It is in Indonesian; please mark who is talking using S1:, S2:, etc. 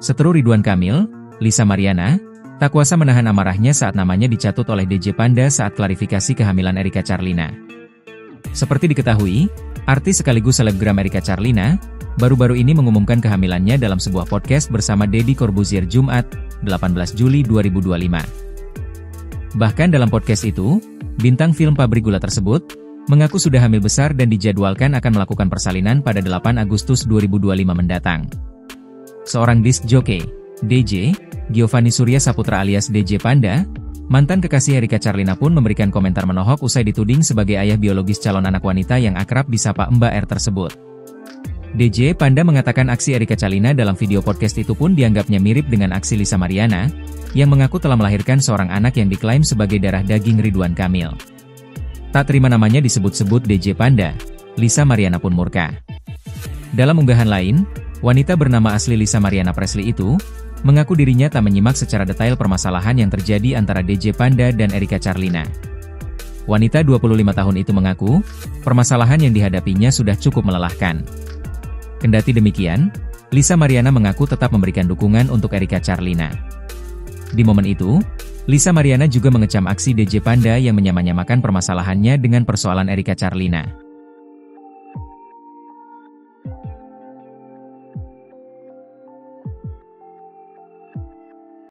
S1: Seteru Ridwan Kamil, Lisa Mariana, tak kuasa menahan amarahnya saat namanya dicatut oleh DJ Panda saat klarifikasi kehamilan Erika Charlina. Seperti diketahui, artis sekaligus selebgram Erika Charlina, baru-baru ini mengumumkan kehamilannya dalam sebuah podcast bersama Deddy Corbuzier Jumat, 18 Juli 2025. Bahkan dalam podcast itu, bintang film pabrik gula tersebut, mengaku sudah hamil besar dan dijadwalkan akan melakukan persalinan pada 8 Agustus 2025 mendatang. Seorang disc jockey, DJ, Giovanni Surya Saputra alias DJ Panda, mantan kekasih Erika Charlina pun memberikan komentar menohok usai dituding sebagai ayah biologis calon anak wanita yang akrab disapa Mbak R tersebut. DJ Panda mengatakan aksi Erika Charlina dalam video podcast itu pun dianggapnya mirip dengan aksi Lisa Mariana, yang mengaku telah melahirkan seorang anak yang diklaim sebagai darah daging Ridwan Kamil. Tak terima namanya disebut-sebut DJ Panda, Lisa Mariana pun murka. Dalam unggahan lain, wanita bernama asli Lisa Mariana Presley itu, mengaku dirinya tak menyimak secara detail permasalahan yang terjadi antara DJ Panda dan Erika Charlina. Wanita 25 tahun itu mengaku, permasalahan yang dihadapinya sudah cukup melelahkan. Kendati demikian, Lisa Mariana mengaku tetap memberikan dukungan untuk Erika Charlina. Di momen itu, Lisa Mariana juga mengecam aksi DJ Panda yang menyamanyamakan permasalahannya dengan persoalan Erika Charlina.